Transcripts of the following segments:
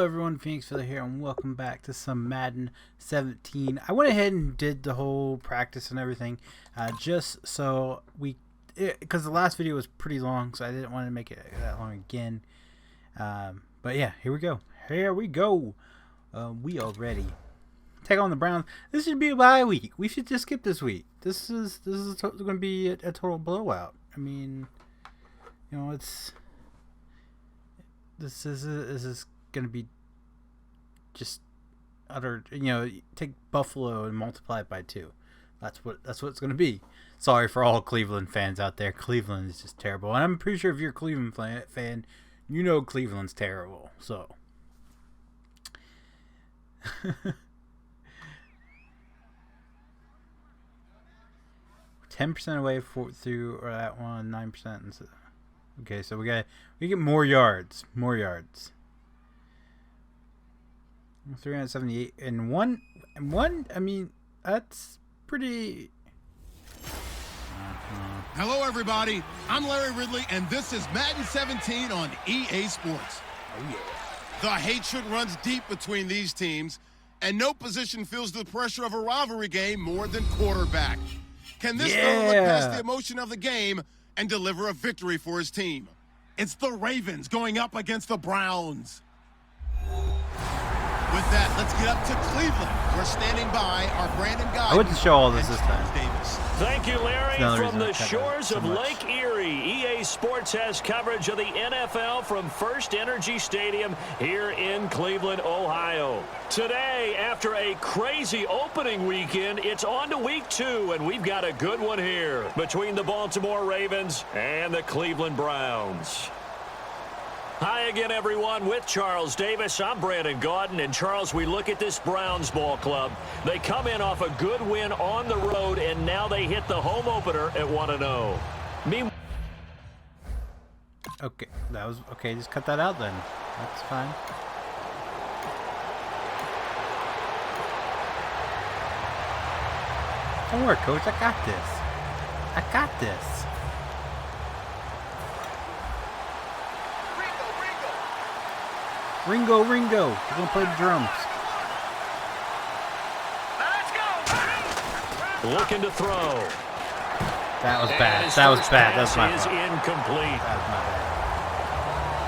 Hello everyone, Phoenix Philly here, and welcome back to some Madden 17. I went ahead and did the whole practice and everything, just so because the last video was pretty long, so I didn't want to make it that long again. But yeah, here we go. We are ready. Take on the Browns. This should be a bye week. We should just skip this week. This is going to be a total blowout. I mean, you know, this is going to be just utter, you know, take Buffalo and multiply it by 2. That's what it's going to be. Sorry for all Cleveland fans out there. Cleveland is just terrible. And I'm pretty sure if you're a Cleveland fan, you know Cleveland's terrible. So 10% away through that one, 9%. Okay, so we get more yards. 378 and one. I mean, that's pretty. Hello, everybody. I'm Larry Ridley, and this is Madden 17 on EA Sports. Oh yeah. The hatred runs deep between these teams, and no position feels the pressure of a rivalry game more than quarterback. Can this fella look past the emotion of the game and deliver a victory for his team? It's the Ravens going up against the Browns. With that, let's get up to Cleveland. We're standing by our Brandon guy. I wouldn't show all this time. Davis. Thank you, Larry. From the shores of Lake Erie, EA Sports has coverage of the NFL from First Energy Stadium here in Cleveland, Ohio. Today, after a crazy opening weekend, it's on to week 2, and we've got a good one here between the Baltimore Ravens and the Cleveland Browns. Hi again, everyone. With Charles Davis, I'm Brandon Gaudin. And, Charles, we look at this Browns ball club. They come in off a good win on the road, and now they hit the home opener at 1-0. Okay, that was okay. Just cut that out then. That's fine. Don't worry, Coach. I got this. Ringo. We're going to play the drums. Looking to throw. That was bad. That's my fault. Incomplete. That's my bad.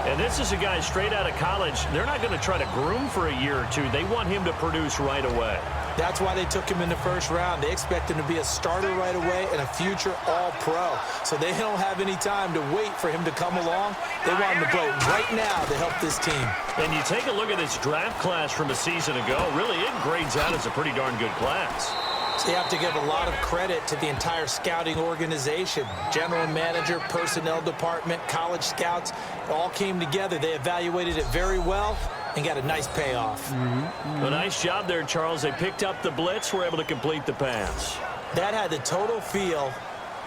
And this is a guy straight out of college. They're not going to try to groom for a year or two. They want him to produce right away. That's why they took him in the first round. They expect him to be a starter right away and a future all-pro. So they don't have any time to wait for him to come along. They want him to play right now to help this team. And you take a look at this draft class from a season ago. Really, it grades out as a pretty darn good class. So you have to give a lot of credit to the entire scouting organization. General manager, personnel department, college scouts, all came together. They evaluated it very well and got a nice payoff. A nice job there, Charles. They picked up the blitz, were able to complete the pass. That had the total feel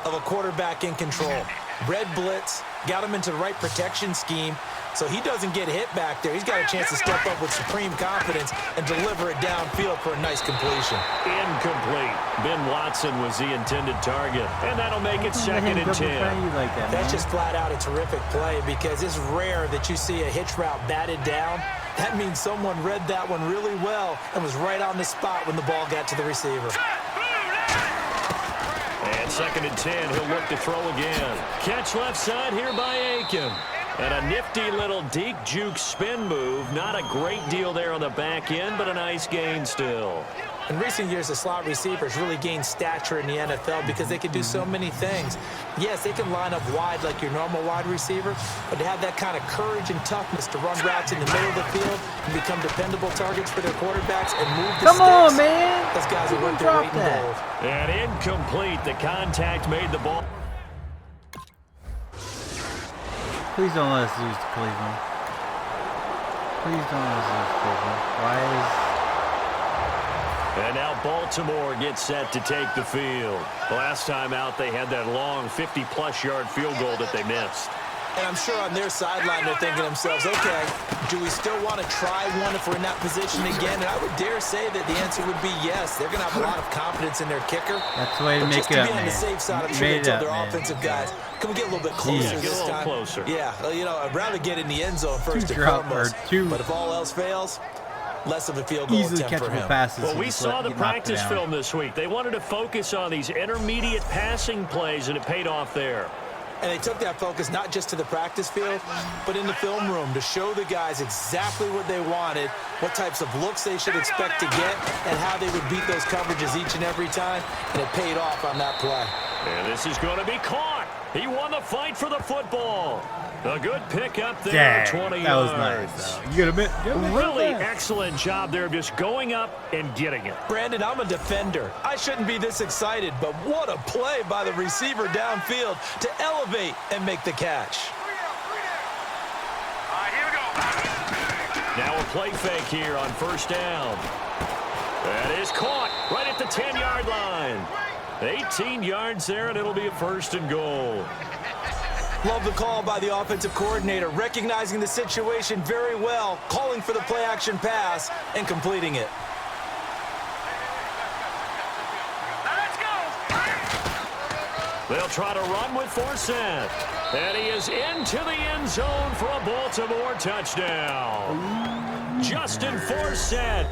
of a quarterback in control. Red blitz, got him into the right protection scheme, so he doesn't get hit back there. He's got a chance to step up with supreme confidence and deliver it downfield for a nice completion. Incomplete. Ben Watson was the intended target, and that'll make it 2nd and 10. That's just flat out a terrific play because it's rare that you see a hitch route batted down. That means someone read that one really well and was right on the spot when the ball got to the receiver. And 2nd and 10, he'll look to throw again. Catch left side here by Aiken. And a nifty little deke juke spin move. Not a great deal there on the back end, but a nice gain still. In recent years, the slot receivers really gained stature in the NFL because they can do so many things. Yes, they can line up wide like your normal wide receiver, but to have that kind of courage and toughness to run routes in the middle of the field and become dependable targets for their quarterbacks and move the sticks. Come on, man! Those guys are worth their weight in gold. And incomplete. The contact made the ball. Please don't let us lose to Cleveland. Why And now Baltimore gets set to take the field. Last time out, they had that long 50-plus yard field goal that they missed. And I'm sure on their sideline they're thinking to themselves, okay, do we still want to try one if we're in that position again? And I would dare say that the answer would be yes. They're going to have a lot of confidence in their kicker. That's the way to make it up, man. Just to be on the safe side, I'm sure they told their offensive guys, can we get a little bit closer this time? Closer. Yeah, you know, I'd rather get in the end zone first and foremost. But if all else fails, less of a field goal attempt for him. Well, we saw the practice film this week. They wanted to focus on these intermediate passing plays, and it paid off there. And they took that focus not just to the practice field, but in the film room to show the guys exactly what they wanted, what types of looks they should expect to get, and how they would beat those coverages each and every time. And it paid off on that play. And this is going to be caught. He won the fight for the football. A good pick up there, 20 yards. That was nice. You got a bit. Really excellent job there of just going up and getting it. Brandon, I'm a defender. I shouldn't be this excited, but what a play by the receiver downfield to elevate and make the catch. Here we go. Now a play fake here on first down. That is caught right at the 10-yard line. 18 yards there, and it'll be a first and goal. Love the call by the offensive coordinator, recognizing the situation very well, calling for the play-action pass, and completing it. Let's go. They'll try to run with Forsett. And he is into the end zone for a Baltimore touchdown. Justin Forsett.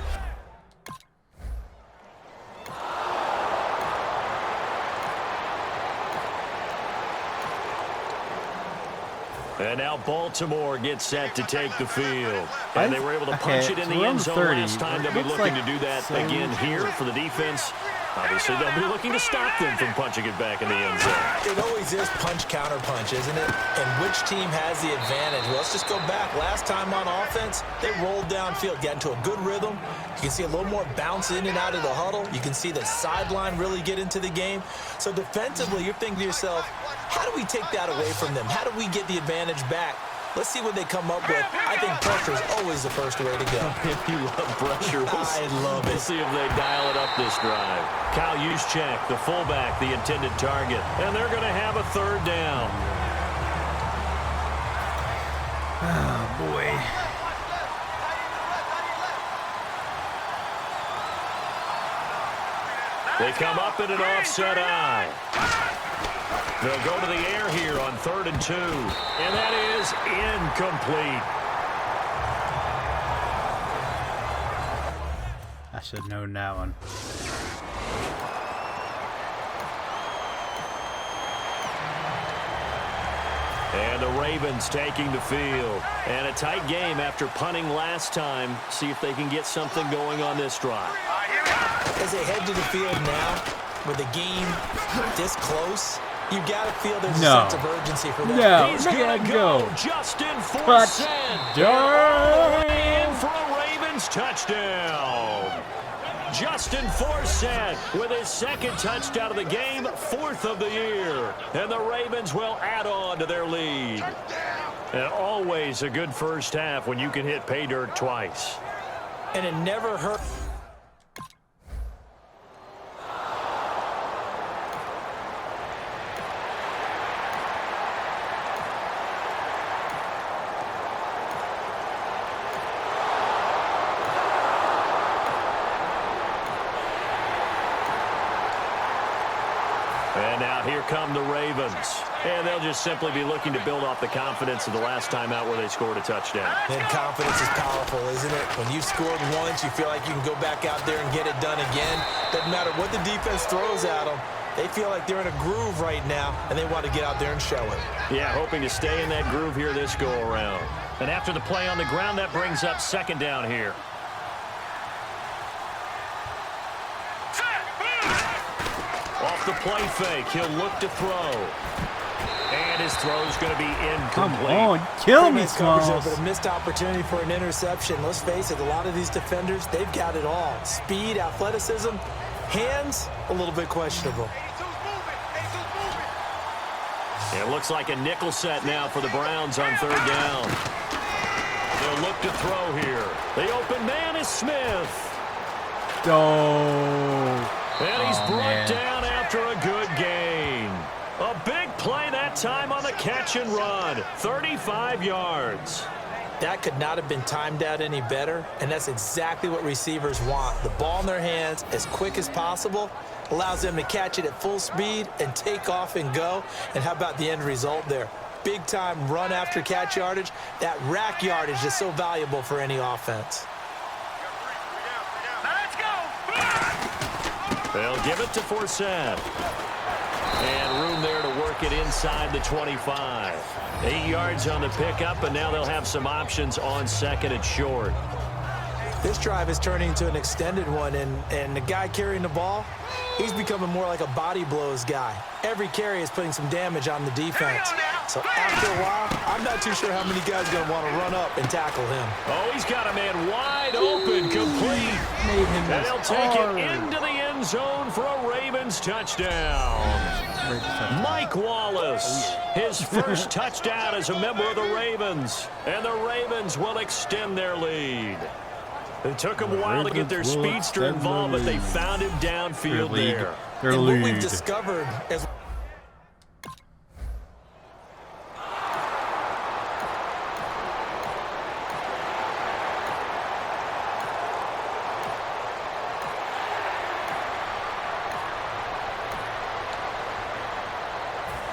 And now Baltimore gets set to take the field. And they were able to punch it in the end zone last time. They'll be looking to do that again here for the defense. Obviously, they'll be looking to stop them from punching it back in the end zone. It always is punch-counter-punch, isn't it? And which team has the advantage? Well, let's just go back. Last time on offense, they rolled downfield, got into a good rhythm. You can see a little more bounce in and out of the huddle. You can see the sideline really get into the game. So defensively, you're thinking to yourself, how do we take that away from them? How do we get the advantage back? Let's see what they come up with. I think pressure is always the first way to go. If you love pressure, I love it. We'll see if they dial it up this drive. Kyle Juszczyk, the fullback, the intended target. And they're going to have a third down. Oh, boy. They come up in an offset eye. They'll go to the air here on 3rd and 2. And that is incomplete. I should have known that one. And the Ravens taking the field. And a tight game after punting last time. See if they can get something going on this drive. As they head to the field now, with the game this close, you got to feel there's a sense of urgency for them. No, he's going to go. Justin Forsett. In for a Ravens touchdown. Justin Forsett with his second touchdown of the game, 4th of the year. And the Ravens will add on to their lead. And always a good first half when you can hit pay dirt twice. And it never hurt. And now here come the Ravens. And they'll just simply be looking to build off the confidence of the last time out where they scored a touchdown. And confidence is powerful, isn't it? When you scored once, you feel like you can go back out there and get it done again. Doesn't matter what the defense throws at them. They feel like they're in a groove right now, and they want to get out there and show it. Yeah, hoping to stay in that groove here this go-around. And after the play on the ground, that brings up 2nd down here. Off the play fake, he'll look to throw. And his throw's going to be incomplete. Come on, kill me, Smalls. But a missed opportunity for an interception. Let's face it, a lot of these defenders, they've got it all. Speed, athleticism, hands, a little bit questionable. It looks like a nickel set now for the Browns on 3rd down. They'll look to throw here. The open man is Smith. Oh. And he's brought down after a good gain. A big play that time on the catch and run, 35 yards. That could not have been timed out any better, and that's exactly what receivers want. The ball in their hands as quick as possible allows them to catch it at full speed and take off and go. And how about the end result there? Big-time run after catch yardage. That rack yardage is so valuable for any offense. They'll give it to Corsair. And room there to work it inside the 25. 8 yards on the pickup, and now they'll have some options on second and short. This drive is turning into an extended one, and the guy carrying the ball, he's becoming more like a body blows guy. Every carry is putting some damage on the defense. So after a while, I'm not too sure how many guys are going to want to run up and tackle him. Oh, he's got a man wide open, complete. And he'll take it into the end zone for a Ravens touchdown. Mike Wallace, his first touchdown as a member of the Ravens. And the Ravens will extend their lead. It took them a while to get their speedster involved, but they found him downfield there. And what we've discovered as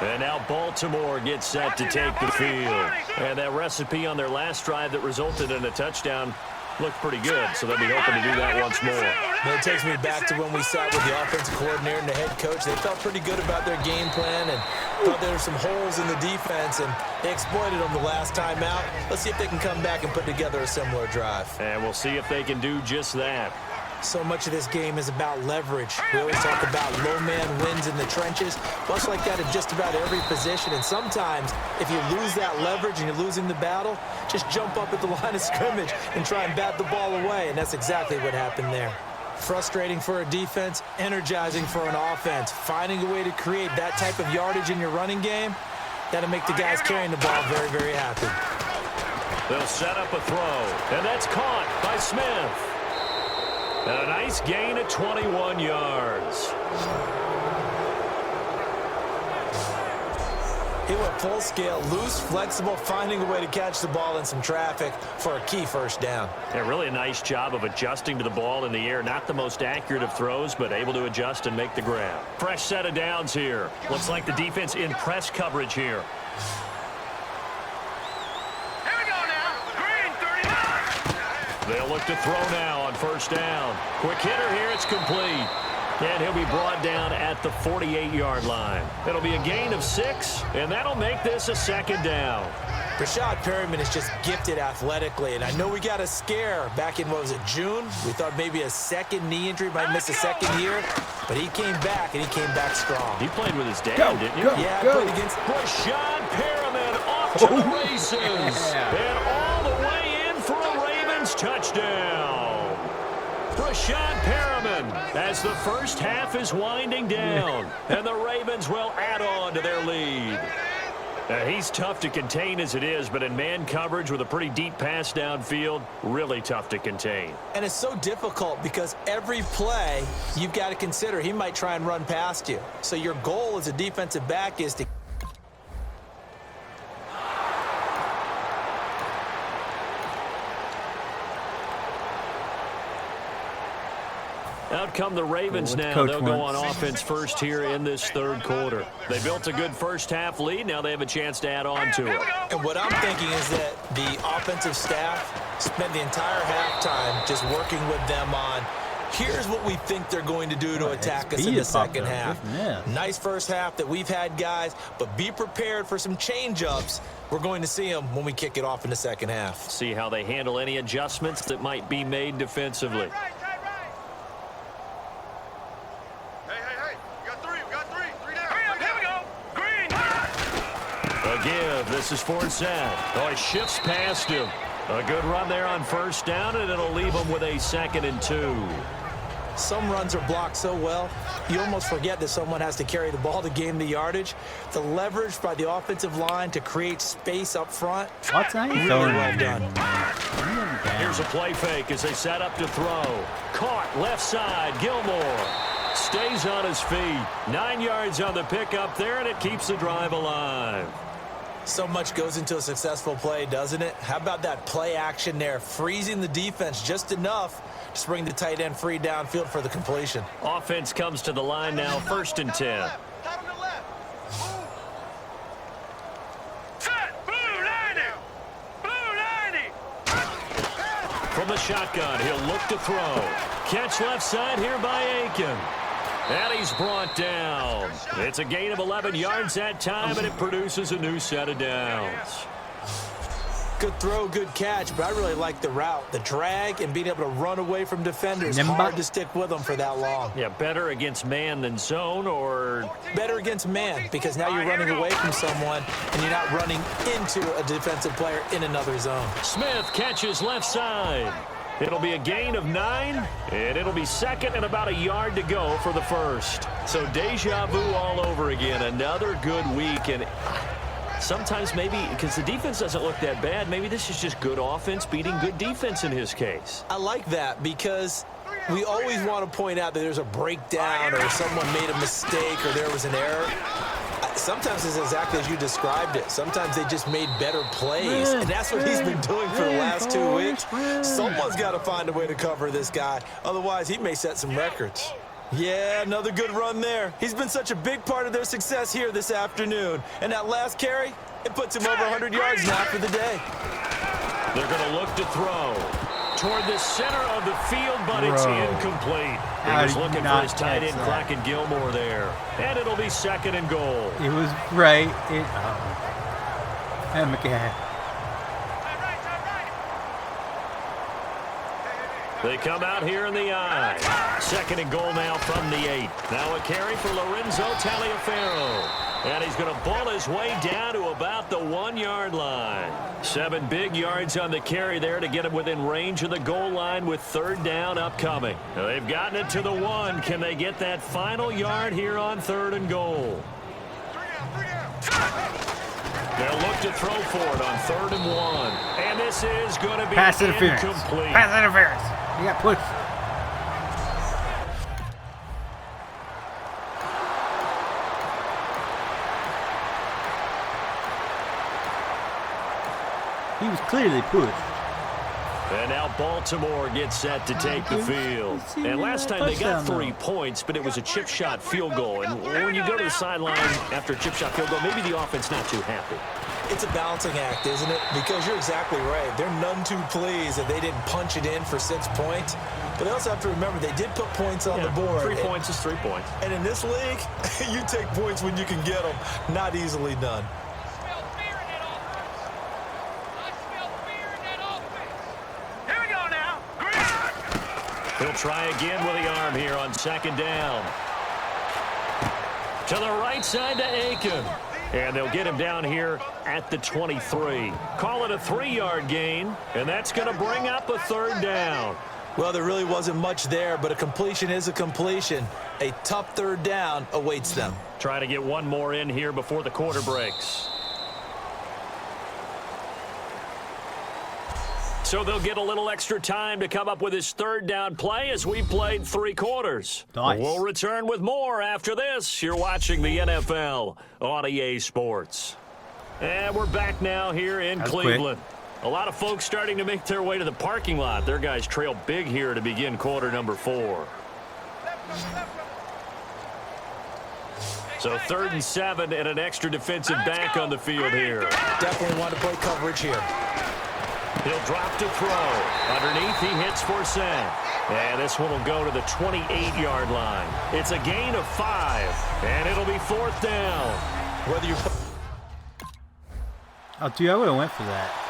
and now Baltimore gets set to take the field. And that recipe on their last drive that resulted in a touchdown looked pretty good, so they'll be hoping to do that once more. It takes me back to when we sat with the offensive coordinator and the head coach. They felt pretty good about their game plan and thought there were some holes in the defense, and they exploited them the last time out. Let's see if they can come back and put together a similar drive. And we'll see if they can do just that. So much of this game is about leverage. We always talk about low man wins in the trenches, much like that in just about every position. And sometimes, if you lose that leverage and you're losing the battle, just jump up at the line of scrimmage and try and bat the ball away. And that's exactly what happened there. Frustrating for a defense, energizing for an offense. Finding a way to create that type of yardage in your running game, that'll make the guys carrying the ball very, very happy. They'll set up a throw, and that's caught by Smith. And a nice gain of 21 yards. He went full scale, loose, flexible, finding a way to catch the ball in some traffic for a key first down. Yeah, really a nice job of adjusting to the ball in the air. Not the most accurate of throws, but able to adjust and make the grab. Fresh set of downs here. Looks like the defense in press coverage here. They'll look to throw now on first down. Quick hitter here, it's complete. And he'll be brought down at the 48-yard line. It'll be a gain of 6, and that'll make this a second down. Rashad Perryman is just gifted athletically, and I know we got a scare back in, what was it, June? We thought maybe a second knee injury, might miss a second year, but he came back, and he came back strong. He played with his dad, didn't he? Yeah, played against Rashad Perryman off to the races. And all the way in for a Ravens touchdown. Rashad Perryman as the first half is winding down, and the Ravens will add on to their lead. He's tough to contain as it is, but in man coverage with a pretty deep pass downfield, really tough to contain. And it's so difficult because every play you've got to consider he might try and run past you. So your goal as a defensive back is to Out come the Ravens now. They'll go on offense first here in this third quarter. They built a good first half lead. Now they have a chance to add on to it. And what I'm thinking is that the offensive staff spent the entire halftime just working with them on, here's what we think they're going to do to attack us in the second half. Nice first half that we've had, guys, but be prepared for some change-ups. We're going to see them when we kick it off in the second half. See how they handle any adjustments that might be made defensively. Give. This is Forsyth. Oh, he shifts past him. A good run there on first down, and it'll leave him with a 2nd and 2. Some runs are blocked so well, you almost forget that someone has to carry the ball to gain the yardage. The leverage by the offensive line to create space up front. What's that? Really well done. Here's a play fake as they set up to throw. Caught left side, Gilmore. Stays on his feet. 9 yards on the pickup there, and it keeps the drive alive. So much goes into a successful play, doesn't it? How about that play action there? Freezing the defense just enough to bring the tight end free downfield for the completion. Offense comes to the line now, 1st and 10. From the shotgun, he'll look to throw. Catch left side here by Aiken. And he's brought down. It's a gain of 11 yards that time, and it produces a new set of downs. Good throw, good catch, but I really like the route. The drag and being able to run away from defenders. Hard to stick with them for that long. Yeah, better against man than zone, or better against man, because now you're running away from someone and you're not running into a defensive player in another zone. Smith catches left side. It'll be a gain of 9, and it'll be 2nd and about a yard to go for the first. So deja vu all over again. Another good week, and sometimes maybe because the defense doesn't look that bad, maybe this is just good offense beating good defense in his case. I like that, because we always want to point out that there's a breakdown or someone made a mistake or there was an error. Sometimes it's exactly as you described it. Sometimes they just made better plays, and that's what he's been doing for the last 2 weeks. Someone's got to find a way to cover this guy. Otherwise, he may set some records. Yeah, another good run there. He's been such a big part of their success here this afternoon. And that last carry, it puts him over 100 yards now for the day. They're going to look to throw toward the center of the field, but it's incomplete. He was looking for his tight end, Clacken Gilmore, there. And it'll be 2nd and goal. It was right. And McCann. They come out here in the eye. 2nd and goal now from the 8. Now a carry for Lorenzo Taliaferro. And he's going to ball his way down to about the 1-yard line. 7 big yards on the carry there to get him within range of the goal line with 3rd down upcoming. Now they've gotten it to the 1. Can they get that final yard here on 3rd and goal? They'll look to throw for it on 3rd and 1. And this is going to be pass interference. Incomplete. Pass interference. You got pushed. He was clearly pushed. And now Baltimore gets set to take the field. And last time they got 3 points, but it was a chip shot field goal. And when you go to the sideline after a chip shot field goal, maybe the offense not too happy. It's a balancing act, isn't it? Because you're exactly right. They're none too pleased that they didn't punch it in for 6 points. But they also have to remember they did put points on the board. 3 points is 3 points. And in this league, you take points when you can get them. Not easily done. He'll try again with the arm here on 2nd down. To the right side to Aiken. And they'll get him down here at the 23. Call it a 3-yard gain, and that's going to bring up a 3rd down. Well, there really wasn't much there, but a completion is a completion. A tough 3rd down awaits them. Try to get one more in here before the quarter breaks. So they'll get a little extra time to come up with his 3rd down play as we played 3 quarters. Nice. We'll return with more after this. You're watching the NFL on EA Sports. And we're back now here in Cleveland. Quick. A lot of folks starting to make their way to the parking lot. Their guys trail big here to begin quarter number 4. So 3rd and 7 and an extra defensive back on the field here. Definitely want to play coverage here. He'll drop to throw. Underneath, he hits for a sack. And this one will go to the 28-yard line. It's a gain of 5, and it'll be 4th down. Whether you... Oh, dude, I would have went for that.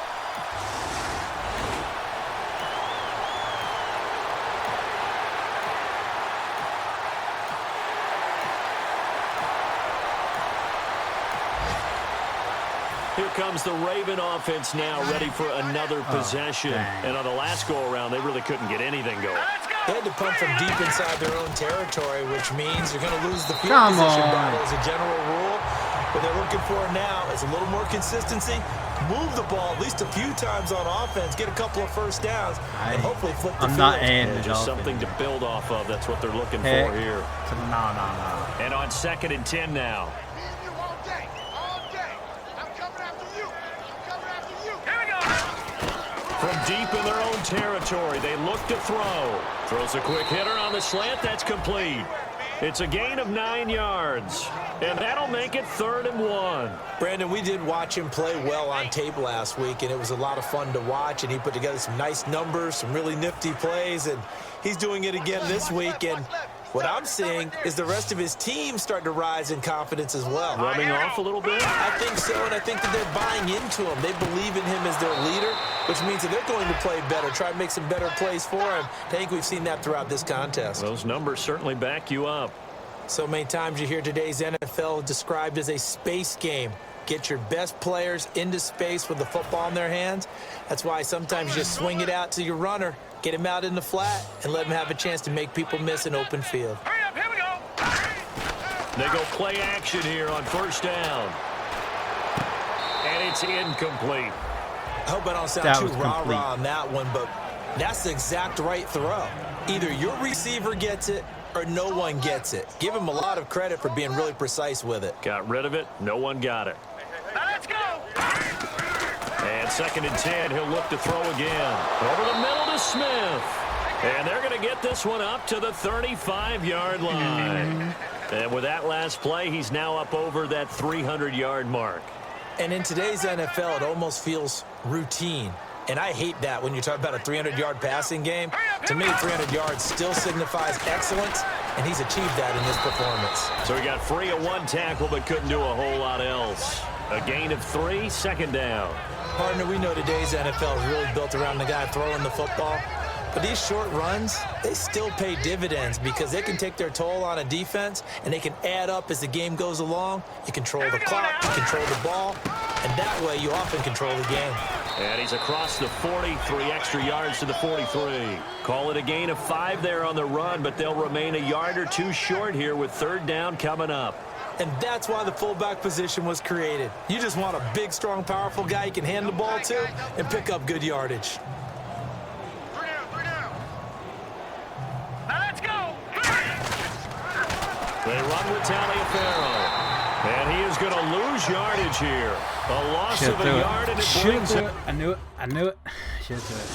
Here comes the Raven offense now, ready for another possession. And on the last go-around, they really couldn't get anything going. They had to punt from deep inside their own territory, which means you're going to lose the field position battle as a general rule. What they're looking for now is a little more consistency, move the ball at least a few times on offense, get a couple of first downs, and hopefully flip the field. I'm not in just something to build off of. That's what they're looking for here. No. And on 2nd and 10 now. From deep in their own territory, they look to throw. Throws a quick hitter on the slant. That's complete. It's a gain of 9 yards, and that'll make it 3rd and 1. Brandon, we did watch him play well on tape last week, and it was a lot of fun to watch, and he put together some nice numbers, some really nifty plays, and he's doing it again this week. And what I'm seeing is the rest of his team starting to rise in confidence as well. Rubbing off a little bit? I think so, and I think that they're buying into him. They believe in him as their leader, which means that they're going to play better, try to make some better plays for him. I think we've seen that throughout this contest. Those numbers certainly back you up. So many times you hear today's NFL described as a space game. Get your best players into space with the football in their hands. That's why sometimes you just swing it out to your runner, get him out in the flat, and let him have a chance to make people miss an open field. Hurry up, here we go. They go play action here on 1st down. And it's incomplete. I hope I don't sound too rah-rah on that one, but that's the exact right throw. Either your receiver gets it or no one gets it. Give him a lot of credit for being really precise with it. Got rid of it. No one got it. Now let's go. And 2nd and 10. He'll look to throw again. Over the middle to Smith. And they're going to get this one up to the 35-yard line. And with that last play, he's now up over that 300-yard mark. And in today's NFL, it almost feels routine. And I hate that when you talk about a 300-yard passing game. To me, 300 yards still signifies excellence, and he's achieved that in this performance. So he got free of 1 tackle, but couldn't do a whole lot else. A gain of 3, 2nd down. Partner, we know today's NFL is really built around the guy throwing the football. But these short runs, they still pay dividends because they can take their toll on a defense, and they can add up as the game goes along. You control the clock, you control the ball, and that way you often control the game. And he's across the 40, 3 extra yards to the 43. Call it a gain of 5 there on the run, but they'll remain a yard or 2 short here with 3rd down coming up. And that's why the fullback position was created. You just want a big, strong, powerful guy you can hand the ball to and pick up good yardage. They run with Taliaferro. And he is going to lose yardage here. A loss of a yard, and it brings him. I knew it. Should do it.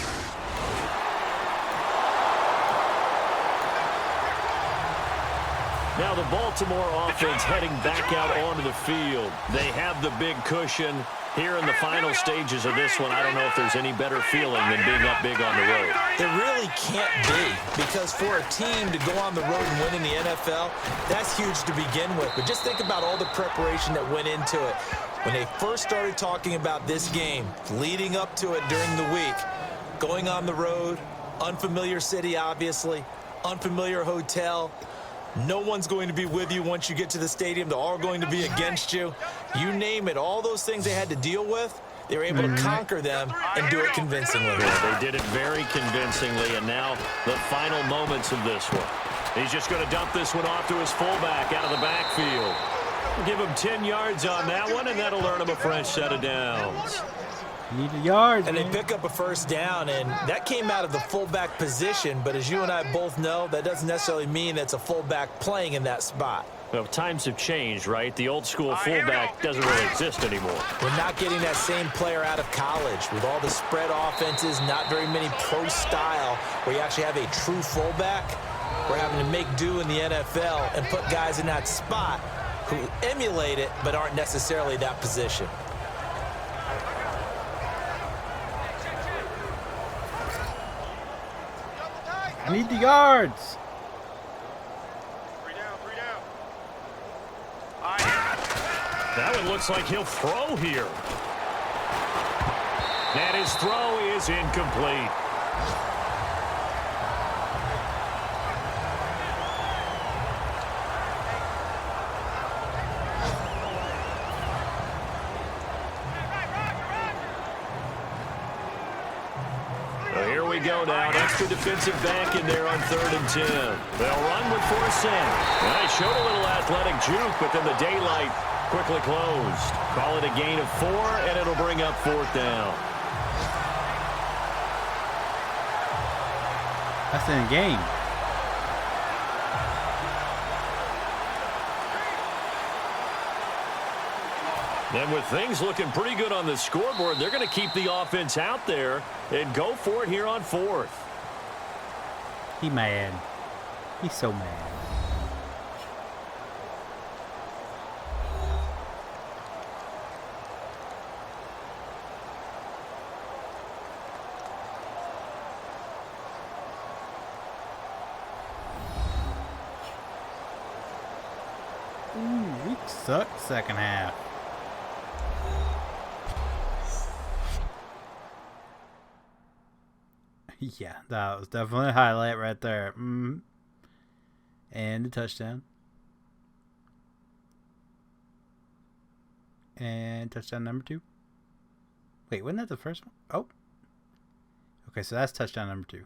Now the Baltimore offense heading back out onto the field. They have the big cushion. Here in the final stages of this one, I don't know if there's any better feeling than being up big on the road. It really can't be, because for a team to go on the road and win in the NFL, that's huge to begin with. But just think about all the preparation that went into it. When they first started talking about this game, leading up to it during the week, going on the road, unfamiliar city, obviously, unfamiliar hotel. No one's going to be with you once you get to the stadium. They're all going to be against you. You name it, all those things they had to deal with, they were able to conquer them and do it convincingly. Yeah, they did it very convincingly, and now the final moments of this one. He's just going to dump this one off to his fullback out of the backfield. We'll give him 10 yards on that one, and that'll earn him a fresh set of downs. Need a yard, and man. They pick up a 1st down, and that came out of the fullback position. But as you and I both know, that doesn't necessarily mean it's a fullback playing in that spot. Well, times have changed, right? The old school fullback doesn't really exist anymore. We're not getting that same player out of college with all the spread offenses, not very many pro style where you actually have a true fullback. We're having to make do in the NFL and put guys in that spot who emulate it but aren't necessarily that position. I need the yards. 3 down. That one looks like he'll throw here. And his throw is incomplete. Go down. Extra defensive back in there on 3rd and 10. They'll run with Corsair. Well, he showed a little athletic juke, but then the daylight Quickly closed. Call it a gain of 4, and it'll bring up 4th down. That's in the game. And with things looking pretty good on the scoreboard, they're going to keep the offense out there and go for it here on 4th. He mad. He's so mad. We sucked second half. Yeah, that was definitely a highlight right there. And a touchdown. And touchdown number 2. Wait, wasn't that the first one? Oh. Okay, so that's touchdown number 2.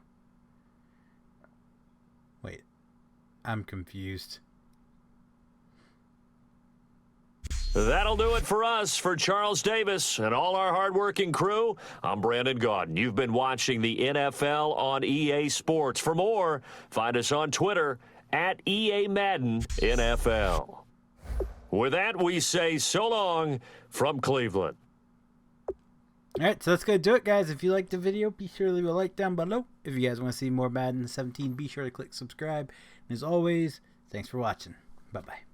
Wait. I'm confused. That'll do it for us. For Charles Davis and all our hardworking crew, I'm Brandon Gaudin. You've been watching the NFL on EA Sports. For more, find us on Twitter at EA Madden NFL. With that, we say so long from Cleveland. All right, so that's going to do it, guys. If you liked the video, be sure to leave a like down below. If you guys want to see more Madden 17, be sure to click subscribe. And as always, thanks for watching. Bye-bye.